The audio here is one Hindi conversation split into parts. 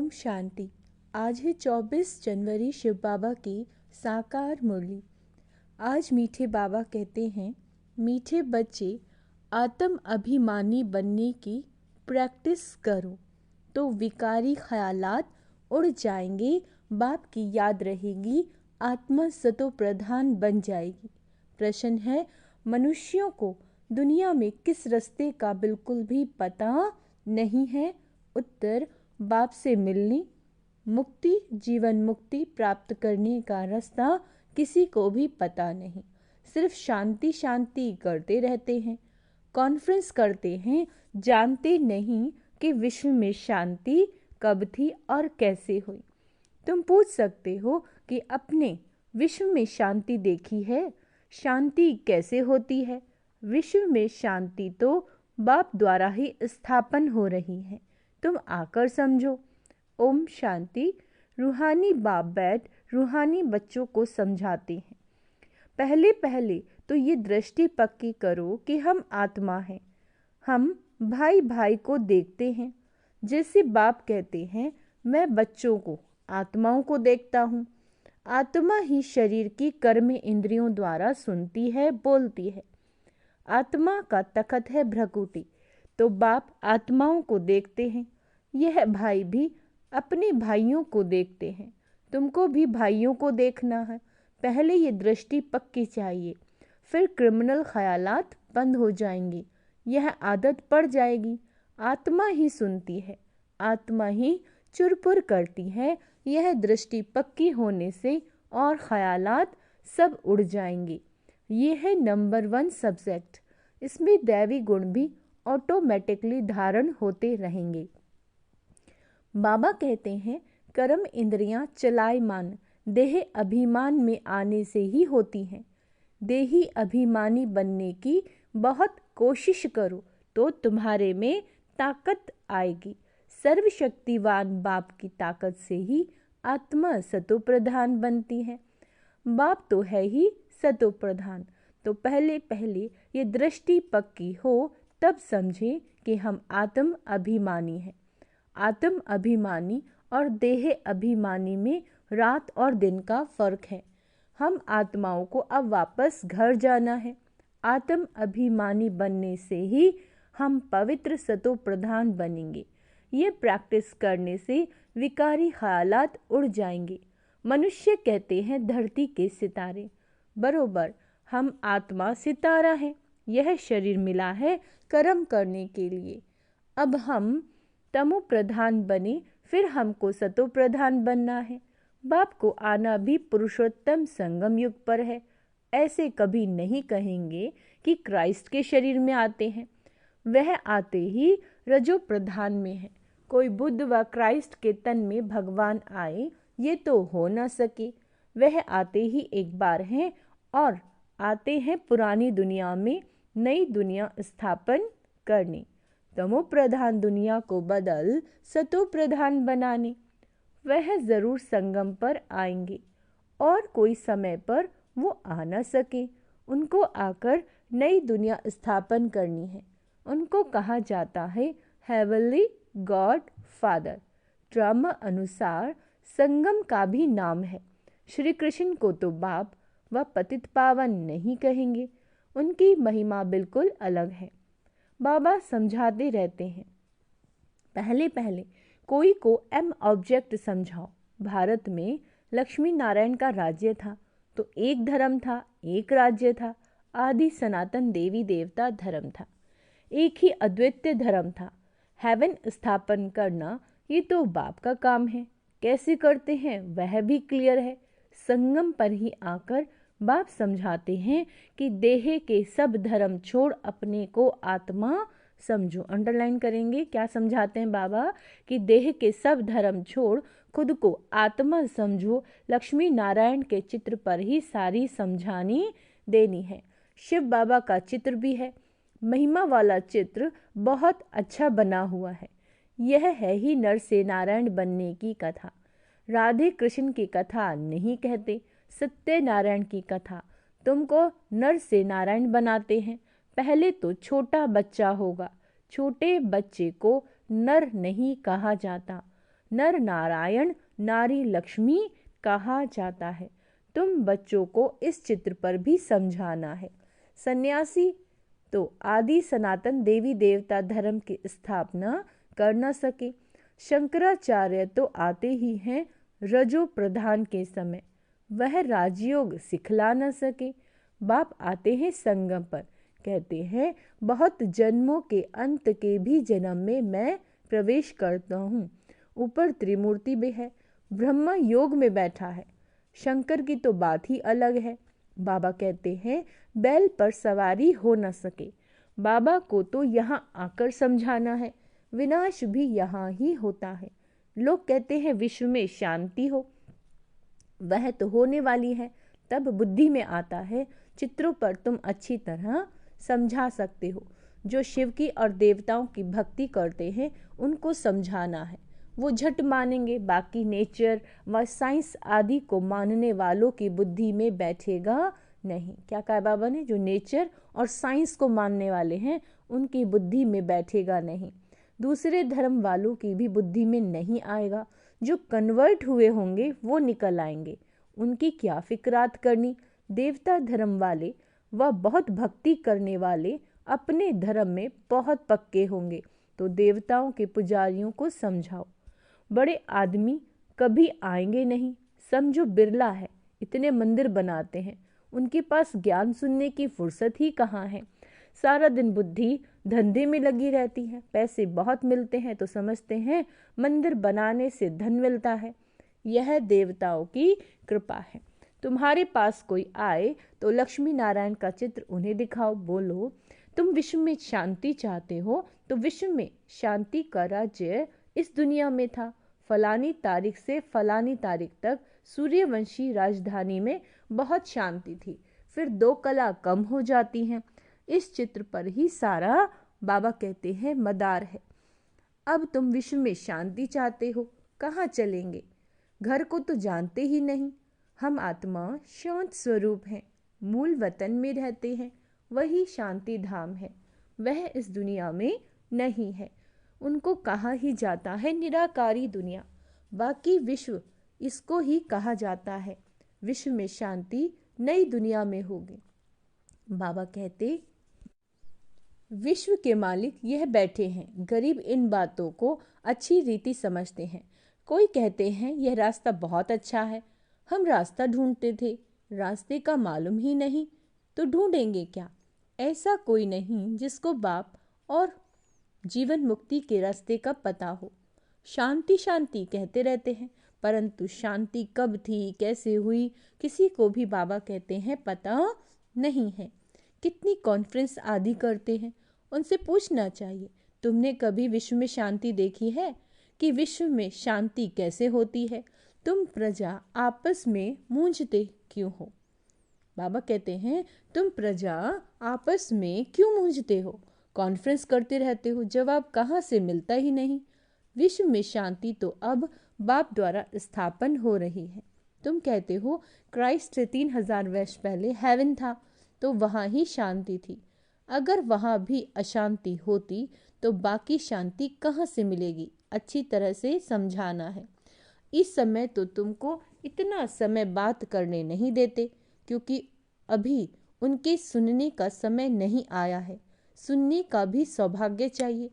ओम शांति। आज है 24 जनवरी, शिव बाबा की साकार मुरली। आज मीठे बाबा कहते हैं, मीठे बच्चे आत्म अभिमानी बनने की प्रैक्टिस करो तो विकारी ख्यालात उड़ जाएंगे, बाप की याद रहेगी, आत्मा सतो प्रधान बन जाएगी। प्रश्न है, मनुष्यों को दुनिया में किस रास्ते का बिल्कुल भी पता नहीं है। उत्तर, बाप से मिलने, मुक्ति, जीवन मुक्ति प्राप्त करने का रास्ता किसी को भी पता नहीं। सिर्फ शांति शांति करते रहते हैं, कॉन्फ्रेंस करते हैं, जानते नहीं कि विश्व में शांति कब थी और कैसे हुई। तुम पूछ सकते हो कि अपने विश्व में शांति देखी है, शांति कैसे होती है। विश्व में शांति तो बाप द्वारा ही स्थापन हो रही है, तुम आकर समझो। ओम शांति। रूहानी बाप बैठ रूहानी बच्चों को समझाते हैं। पहले पहले तो ये दृष्टि पक्की करो कि हम आत्मा हैं, हम भाई भाई को देखते हैं। जैसे बाप कहते हैं, मैं बच्चों को, आत्माओं को देखता हूँ। आत्मा ही शरीर की कर्म इंद्रियों द्वारा सुनती है, बोलती है। आत्मा का तखत है भ्रकुटी, तो बाप आत्माओं को देखते हैं। यह भाई भी अपने भाइयों को देखते हैं, तुमको भी भाइयों को देखना है। पहले ये दृष्टि पक्की चाहिए, फिर क्रिमिनल ख्यालात बंद हो जाएंगे, यह आदत पड़ जाएगी। आत्मा ही सुनती है, आत्मा ही चुरपुर करती है। यह दृष्टि पक्की होने से और ख्यालात सब उड़ जाएंगे। ये है नंबर 1 सब्जेक्ट। इसमें दैवी गुण भी ऑटोमेटिकली धारण होते रहेंगे। बाबा कहते हैं, कर्म इंद्रियां चलायमान देह अभिमान में आने से ही होती हैं। देही अभिमानी बनने की बहुत कोशिश करो तो तुम्हारे में ताकत आएगी। सर्वशक्तिवान बाप की ताकत से ही आत्मा सतो प्रधान बनती है। बाप तो है ही सतो प्रधान, तो पहले पहले ये दृष्टि पक्की हो तब समझे कि हम आत्म अभिमानी हैं। आत्म अभिमानी और देह अभिमानी में रात और दिन का फर्क है। हम आत्माओं को अब वापस घर जाना है। आत्म अभिमानी बनने से ही हम पवित्र सतो प्रधान बनेंगे। ये प्रैक्टिस करने से विकारी ख्यालात उड़ जाएंगे। मनुष्य कहते हैं धरती के सितारे, बरोबर हम आत्मा सितारा है। यह शरीर मिला है कर्म करने के लिए। अब हम तमो प्रधान बने, फिर हमको सतो प्रधान बनना है। बाप को आना भी पुरुषोत्तम संगम युग पर है। ऐसे कभी नहीं कहेंगे कि क्राइस्ट के शरीर में आते हैं, वह आते ही रजो प्रधान में है। कोई बुद्ध व क्राइस्ट के तन में भगवान आए, ये तो हो न सके। वह आते ही एक बार हैं और आते हैं पुरानी दुनिया में नई दुनिया स्थापन करने, तमो प्रधान दुनिया को बदल सतो प्रधान बनाने। वह जरूर संगम पर आएंगे और कोई समय पर वो आ न सके। उनको आकर नई दुनिया स्थापन करनी है। उनको कहा जाता है हेवनली गॉड फादर। ड्रामा अनुसार संगम का भी नाम है। श्री कृष्ण को तो बाप व पतित पावन नहीं कहेंगे, उनकी महिमा बिल्कुल अलग है। बाबा समझाते रहते हैं, पहले पहले कोई को एम ऑब्जेक्ट समझाओ। भारत में लक्ष्मी नारायण का राज्य था, तो एक धर्म था, एक राज्य था, आदि सनातन देवी देवता धर्म था, एक ही अद्वितीय धर्म था। हेवन स्थापन करना ये तो बाप का काम है। कैसे करते हैं वह भी क्लियर है। संगम पर ही आकर बाप समझाते हैं कि देह के सब धर्म छोड़ अपने को आत्मा समझो। अंडरलाइन करेंगे, क्या समझाते हैं बाबा कि देह के सब धर्म छोड़ खुद को आत्मा समझो। लक्ष्मी नारायण के चित्र पर ही सारी समझानी देनी है। शिव बाबा का चित्र भी है, महिमा वाला चित्र बहुत अच्छा बना हुआ है। यह है ही नर से नारायण बनने की कथा। राधे कृष्ण की कथा नहीं कहते, सत्यनारायण की कथा। तुमको नर से नारायण बनाते हैं। पहले तो छोटा बच्चा होगा, छोटे बच्चे को नर नहीं कहा जाता। नर नारायण नारी लक्ष्मी कहा जाता है। तुम बच्चों को इस चित्र पर भी समझाना है। सन्यासी तो आदि सनातन देवी देवता धर्म की स्थापना कर न सके। शंकराचार्य तो आते ही हैं रजो प्रधान के समय, वह राजयोग सिखला न सके। बाप आते हैं संगम पर, कहते हैं बहुत जन्मों के अंत के भी जन्म में मैं प्रवेश करता हूँ। ऊपर त्रिमूर्ति भी है, ब्रह्मा योग में बैठा है। शंकर की तो बात ही अलग है। बाबा कहते हैं बैल पर सवारी हो न सके। बाबा को तो यहाँ आकर समझाना है, विनाश भी यहाँ ही होता है। लोग कहते हैं विश्व में शांति हो, वह तो होने वाली है। तब बुद्धि में आता है चित्रों पर तुम अच्छी तरह समझा सकते हो। जो शिव की और देवताओं की भक्ति करते हैं उनको समझाना है, वो झट मानेंगे। बाकी नेचर व साइंस आदि को मानने वालों की बुद्धि में बैठेगा नहीं। क्या कहा बाबा ने? जो नेचर और साइंस को मानने वाले हैं उनकी बुद्धि में बैठेगा नहीं। दूसरे धर्म वालों की भी बुद्धि में नहीं आएगा। जो कन्वर्ट हुए होंगे वो निकल आएंगे, उनकी क्या फिक्रात करनी। देवता धर्म वाले व बहुत भक्ति करने वाले अपने धर्म में बहुत पक्के होंगे, तो देवताओं के पुजारियों को समझाओ। बड़े आदमी कभी आएंगे नहीं, समझो बिरला है, इतने मंदिर बनाते हैं, उनके पास ज्ञान सुनने की फुर्सत ही कहाँ है। सारा दिन बुद्धि धंधे में लगी रहती है। पैसे बहुत मिलते हैं तो समझते हैं मंदिर बनाने से धन मिलता है। यह देवताओं की कृपा है। तुम्हारे पास कोई आए तो लक्ष्मी नारायण का चित्र उन्हें दिखाओ। बोलो तुम विश्व में शांति चाहते हो तो विश्व में शांति का राज्य इस दुनिया में था। फलानी तारीख से फलानी तारीख तक सूर्यवंशी राजधानी में बहुत शांति थी, फिर 2 कला कम हो जाती हैं। इस चित्र पर ही सारा, बाबा कहते हैं, मदार है। अब तुम विश्व में शांति चाहते हो, कहाँ चलेंगे? घर को तो जानते ही नहीं। हम आत्मा शांत स्वरूप हैं, मूल वतन में रहते हैं, वही शांति धाम है, वह इस दुनिया में नहीं है। उनको कहा ही जाता है निराकारी दुनिया, बाकी विश्व इसको ही कहा जाता है। विश्व में शांति नई दुनिया में होगी। बाबा कहते विश्व के मालिक यह बैठे हैं, गरीब इन बातों को अच्छी रीति समझते हैं। कोई कहते हैं यह रास्ता बहुत अच्छा है, हम रास्ता ढूंढते थे, रास्ते का मालूम ही नहीं, तो ढूंढेंगे क्या? ऐसा कोई नहीं जिसको बाप और जीवन मुक्ति के रास्ते का पता हो। शांति शांति कहते रहते हैं, परंतु शांति कब थी, कैसे हुई, किसी को भी बाबा कहते हैं पता नहीं है। कितनी कॉन्फ्रेंस आदि करते हैं, उनसे पूछना चाहिए तुमने कभी विश्व में शांति देखी है कि विश्व में शांति कैसे होती है? तुम प्रजा आपस में मूंझते क्यों हो? बाबा कहते हैं तुम प्रजा आपस में क्यों मूंझते हो? कॉन्फ्रेंस करते रहते हो, जवाब कहाँ से मिलता ही नहीं। विश्व में शांति तो अब बाप द्वारा स्थापन हो रही है। तुम कहते हो क्राइस्ट से 3000 वर्ष पहले हेवन था, तो वहाँ ही शांति थी। अगर वहाँ भी अशांति होती तो बाकी शांति कहाँ से मिलेगी? अच्छी तरह से समझाना है। इस समय तो तुमको इतना समय बात करने नहीं देते, क्योंकि अभी उनके सुनने का समय नहीं आया है। सुनने का भी सौभाग्य चाहिए।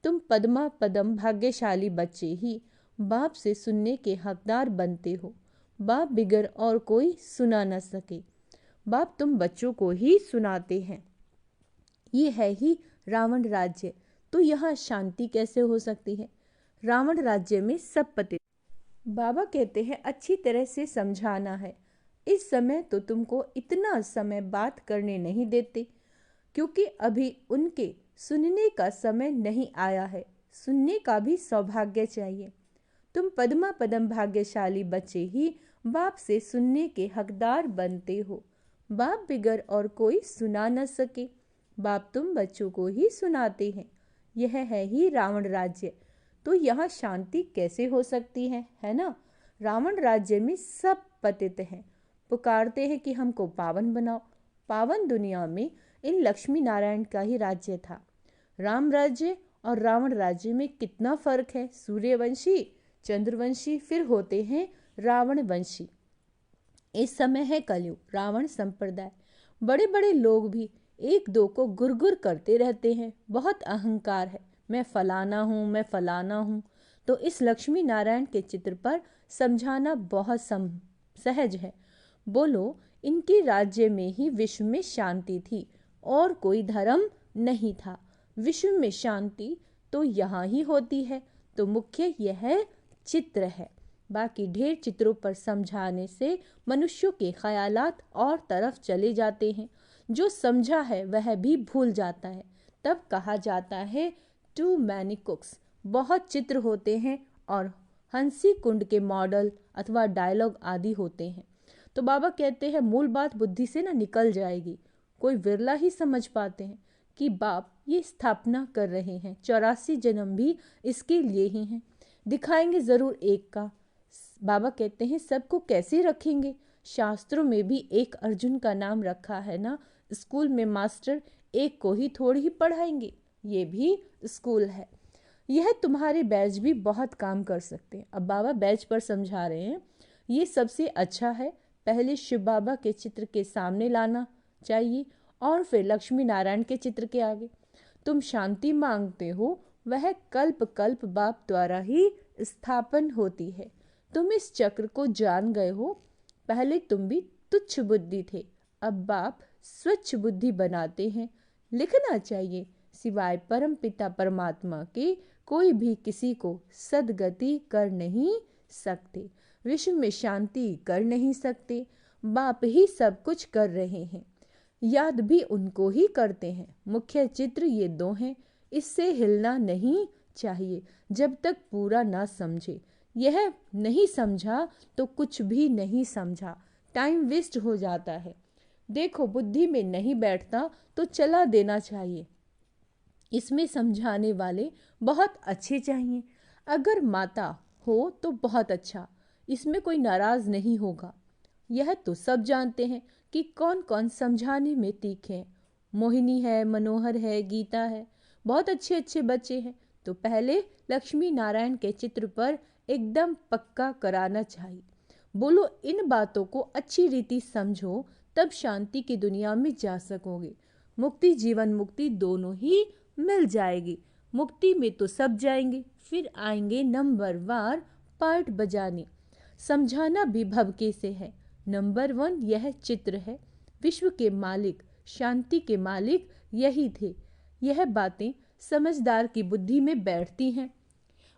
तुम पद्मा पदम भाग्यशाली बच्चे ही बाप से सुनने के हकदार बनते हो। बाप बिगर और कोई सुना न सके। बाप तुम बच्चों को ही सुनाते हैं। ये है ही रावण राज्य, तो यहाँ शांति कैसे हो सकती है? रावण राज्य में सब पतित। बाबा कहते हैं अच्छी तरह से समझाना है। इस समय तो तुमको इतना समय बात करने नहीं देते, क्योंकि अभी उनके सुनने का समय नहीं आया है। सुनने का भी सौभाग्य चाहिए। तुम पद्मा पदम भाग्यशाली बच्चे ही बाप से सुनने के हकदार बनते हो। बाप बिगर और कोई सुना न सके। बाप तुम बच्चों को ही सुनाते हैं। यह है ही रावण राज्य, तो यहाँ शांति कैसे हो सकती है ना? रावण राज्य में सब पतित हैं, पुकारते हैं कि हमको पावन बनाओ। पावन दुनिया में इन लक्ष्मी नारायण का ही राज्य था। राम राज्य और रावण राज्य में कितना फर्क है। सूर्यवंशी चंद्रवंशी, फिर होते हैं रावण वंशी। इस समय है कलयुग, रावण संप्रदाय। बड़े बड़े लोग भी एक दो को गुरगुर करते रहते हैं, बहुत अहंकार है, मैं फलाना हूँ, मैं फलाना हूँ। तो इस लक्ष्मी नारायण के चित्र पर समझाना बहुत सहज है। बोलो, इनके राज्य में ही विश्व में शांति थी और कोई धर्म नहीं था। विश्व में शांति तो यहाँ ही होती है, तो मुख्य यह चित्र है। बाकी ढेर चित्रों पर समझाने से मनुष्यों के ख्यालात और तरफ चले जाते हैं। जो समझा है वह भी भूल जाता है। तब कहा जाता है टू मैनी कुक्स, बहुत चित्र होते हैं और हंसी कुंड के मॉडल अथवा डायलॉग आदि होते हैं। तो बाबा कहते हैं मूल बात बुद्धि से ना निकल जाएगी। कोई विरला ही समझ पाते हैं कि बाप ये स्थापना कर रहे हैं, 84 जन्म भी इसके लिए ही हैं। दिखाएंगे ज़रूर एक का। बाबा कहते हैं सबको कैसे रखेंगे? शास्त्रों में भी एक अर्जुन का नाम रखा है ना। स्कूल में मास्टर एक को ही थोड़ी ही पढ़ाएंगे, ये भी स्कूल है। यह तुम्हारे बैच भी बहुत काम कर सकते हैं। अब बाबा बैच पर समझा रहे हैं, ये सबसे अच्छा है। पहले शिव बाबा के चित्र के सामने लाना चाहिए और फिर लक्ष्मी नारायण के चित्र के आगे। तुम शांति मांगते हो, वह कल्प कल्प बाप द्वारा ही स्थापन होती है। तुम इस चक्र को जान गए हो। पहले तुम भी तुच्छ बुद्धि थे, अब बाप स्वच्छ बुद्धि बनाते हैं। लिखना चाहिए, सिवाय परम पिता परमात्मा के कोई भी किसी को सदगति कर नहीं सकते, विश्व में शांति कर नहीं सकते। बाप ही सब कुछ कर रहे हैं, याद भी उनको ही करते हैं। मुख्य चित्र ये दो हैं, इससे हिलना नहीं चाहिए जब तक पूरा ना समझे। यह नहीं समझा तो कुछ भी नहीं समझा, टाइम वेस्ट हो जाता है। देखो, बुद्धि में नहीं बैठता तो चला देना चाहिए। इसमें समझाने वाले बहुत अच्छे चाहिए। अगर माता हो तो बहुत अच्छा, इसमें कोई नाराज नहीं होगा। यह तो सब जानते हैं कि कौन कौन समझाने में तीखे हैं। मोहिनी है, मनोहर है, गीता है, बहुत अच्छे अच्छे बच्चे हैं। तो पहले लक्ष्मी नारायण के चित्र पर एकदम पक्का कराना चाहिए। बोलो, इन बातों को अच्छी रीति समझो, तब शांति की दुनिया में जा सकोगे। मुक्ति, जीवन मुक्ति दोनों ही मिल जाएगी। मुक्ति में तो सब जाएंगे, फिर आएंगे नंबर वार पार्ट बजाने। समझाना भी भवके से है। नंबर 1 यह चित्र है। विश्व के मालिक, शांति के मालिक यही थे। यह बातें समझदार की बुद्धि में बैठती हैं।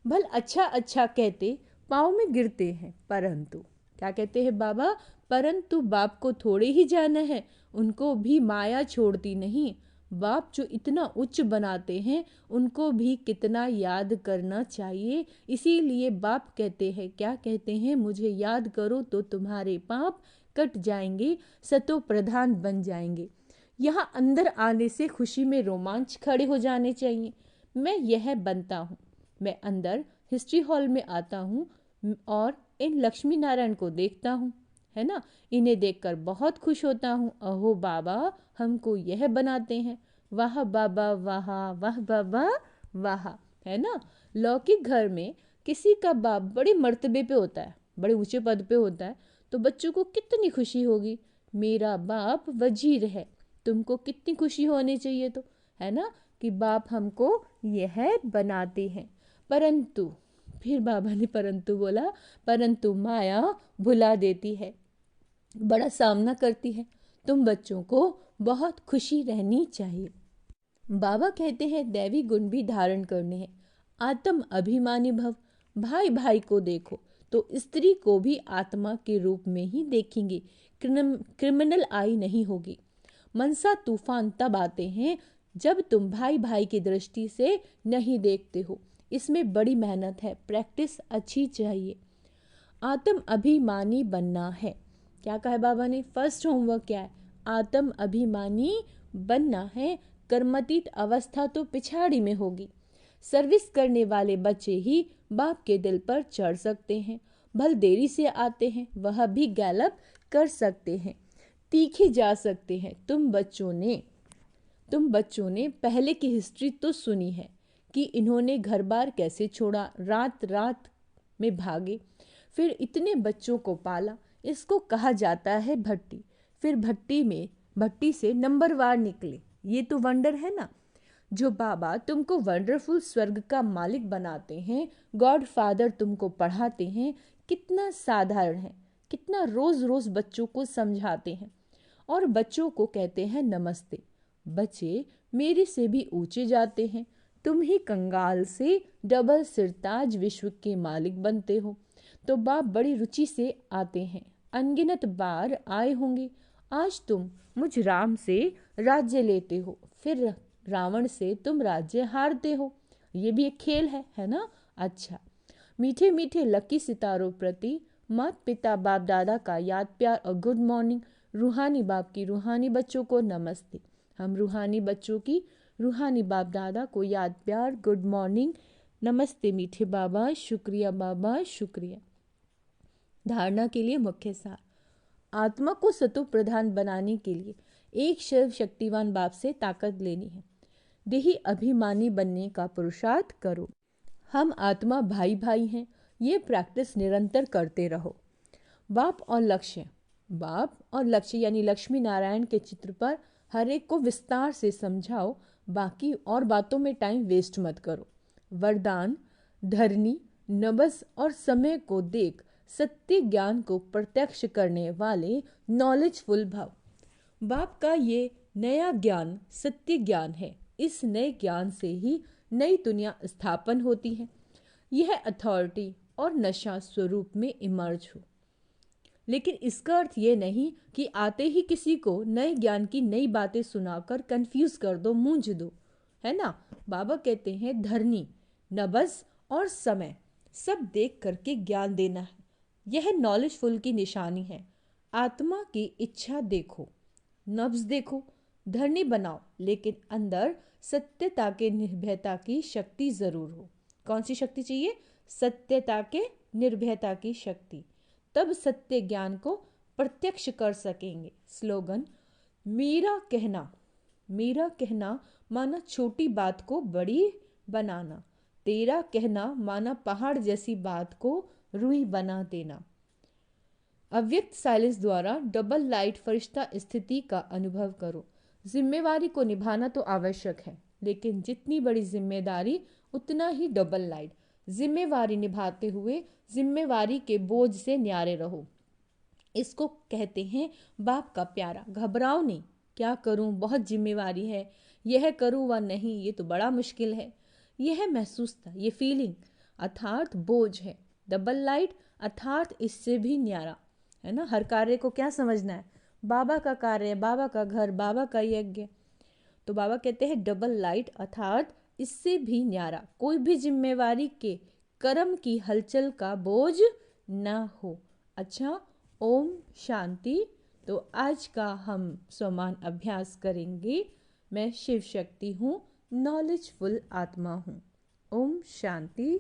भल अच्छा अच्छा कहते पाँव में गिरते हैं, परंतु क्या कहते हैं बाबा, परंतु बाप को थोड़े ही जाना है, उनको भी माया छोड़ती नहीं। बाप जो इतना उच्च बनाते हैं, उनको भी कितना याद करना चाहिए। इसीलिए बाप कहते हैं, क्या कहते हैं, मुझे याद करो तो तुम्हारे पाप कट जाएंगे, सतो प्रधान बन जाएंगे। यहाँ अंदर आने से खुशी में रोमांच खड़े हो जाने चाहिए। मैं यह बनता हूँ। मैं अंदर हिस्ट्री हॉल में आता हूँ और इन लक्ष्मी नारायण को देखता हूँ, है ना। इन्हें देखकर बहुत खुश होता हूँ। अहो बाबा, हमको यह बनाते हैं। वाह बाबा वाह, वाह बाबा वाह, है ना। लौकिक घर में किसी का बाप बड़े मर्तबे पे होता है, बड़े ऊंचे पद पे होता है, तो बच्चों को कितनी खुशी होगी। मेरा बाप वजीर है, तुमको कितनी खुशी होनी चाहिए, तो है ना, कि बाप हमको यह बनाते हैं। परंतु फिर बाबा ने परंतु बोला, परंतु माया भुला देती है, बड़ा सामना करती है। तुम बच्चों को बहुत खुशी रहनी चाहिए। बाबा कहते हैं दैवी गुण भी धारण करने हैं। आत्म अभिमानी भव, भाई भाई को देखो तो स्त्री को भी आत्मा के रूप में ही देखेंगे, क्रिमिनल आई नहीं होगी। मनसा तूफान तब आते हैं जब तुम भाई भाई की दृष्टि से नहीं देखते हो। इसमें बड़ी मेहनत है, प्रैक्टिस अच्छी चाहिए। आत्म अभिमानी बनना है। क्या कहा बाबा ने? फर्स्ट होमवर्क क्या है? आत्म अभिमानी बनना है। कर्मतीत अवस्था तो पिछाड़ी में होगी। सर्विस करने वाले बच्चे ही बाप के दिल पर चढ़ सकते हैं। भल देरी से आते हैं, वह भी गैलप कर सकते हैं, तीखे जा सकते हैं। तुम बच्चों ने पहले की हिस्ट्री तो सुनी है कि इन्होंने घर बार कैसे छोड़ा, रात रात में भागे, फिर इतने बच्चों को पाला, इसको कहा जाता है भट्टी। फिर भट्टी से नंबरवार निकले, ये तो वंडर है ना। जो बाबा तुमको वंडरफुल स्वर्ग का मालिक बनाते हैं, गॉड फादर तुमको पढ़ाते हैं, कितना साधारण है, कितना रोज रोज बच्चों को समझाते हैं और बच्चों को कहते हैं नमस्ते। बच्चे मेरे से भी ऊंचे जाते हैं, तुम ही कंगाल से डबल सिरताज विश्व के मालिक बनते हो। तो बाप बड़ी रुचि से आते हैं, अनगिनत बार आए होंगे। आज तुम मुझ राम से राज्य लेते हो, फिर रावण से तुम राज्य हारते हो। ये भी एक खेल है ना। अच्छा, मीठे मीठे लकी सितारों प्रति माता पिता बाप दादा का याद प्यार और गुड मॉर्निंग। रूहानी बाप की रूहानी बच्चों को नमस्ते। हम रूहानी बच्चों की रूहानी बाप दादा को याद प्यार गुड मॉर्निंग, नमस्ते मीठे बाबा, शुक्रिया बाबा, शुक्रिया। धारणा के लिए मुख्य सार। आत्मा को सतो प्रधान बनाने के लिए एक सर्व शक्तिवान बाप से ताकत लेनी है। देही अभिमानी बनने का पुरुषार्थ करो। हम आत्मा भाई भाई हैं, ये प्रैक्टिस निरंतर करते रहो। बाप और लक्ष्य यानी लक्ष्मी नारायण के चित्र पर हर एक को विस्तार से समझाओ, बाकी और बातों में टाइम वेस्ट मत करो। वरदान, धरनी, नबस और समय को देख सत्य ज्ञान को प्रत्यक्ष करने वाले नॉलेजफुल भाव। बाप का ये नया ज्ञान सत्य ज्ञान है। इस नए ज्ञान से ही नई दुनिया स्थापन होती है। यह अथॉरिटी और नशा स्वरूप में इमर्ज हो। लेकिन इसका अर्थ ये नहीं कि आते ही किसी को नए ज्ञान की नई बातें सुनाकर कंफ्यूज कर दो, मूंझ दो, है ना। बाबा कहते हैं धरनी, नबस और समय सब देख करके ज्ञान देना है। यह नॉलेजफुल की निशानी है। आत्मा की इच्छा देखो, नब्ज देखो, धरनी बनाओ, लेकिन अंदर सत्यता के निर्भयता की शक्ति जरूर हो। कौन सी शक्ति चाहिए? सत्यता के निर्भयता की शक्ति। तब सत्य ज्ञान को प्रत्यक्ष कर सकेंगे। स्लोगन, मेरा कहना माना छोटी बात को बड़ी बनाना, तेरा कहना माना पहाड़ जैसी बात को रूई बना देना। अव्यक्त साइलेंस द्वारा डबल लाइट फरिश्ता स्थिति का अनुभव करो। जिम्मेवारी को निभाना तो आवश्यक है, लेकिन जितनी बड़ी जिम्मेदारी उतना ही डबल लाइट। जिम्मेवारी निभाते हुए जिम्मेवारी के बोझ से न्यारे रहो। इसको कहते हैं बाप का प्यारा। घबराओ नहीं, क्या करूं, बहुत जिम्मेवारी है, यह करूं व नहीं, ये तो बड़ा मुश्किल है। यह महसूस था, ये फीलिंग अर्थात बोझ है। डबल लाइट अर्थात इससे भी न्यारा, है ना। हर कार्य को क्या समझना है? बाबा का कार्य, बाबा का घर, बाबा का यज्ञ। तो बाबा कहते हैं डबल लाइट अर्थात इससे भी न्यारा। कोई भी जिम्मेवारी के कर्म की हलचल का बोझ न हो। अच्छा, ओम शांति। तो आज का हम स्वमान अभ्यास करेंगे। मैं शिव शक्ति हूँ, नॉलेजफुल आत्मा हूँ। ओम शांति।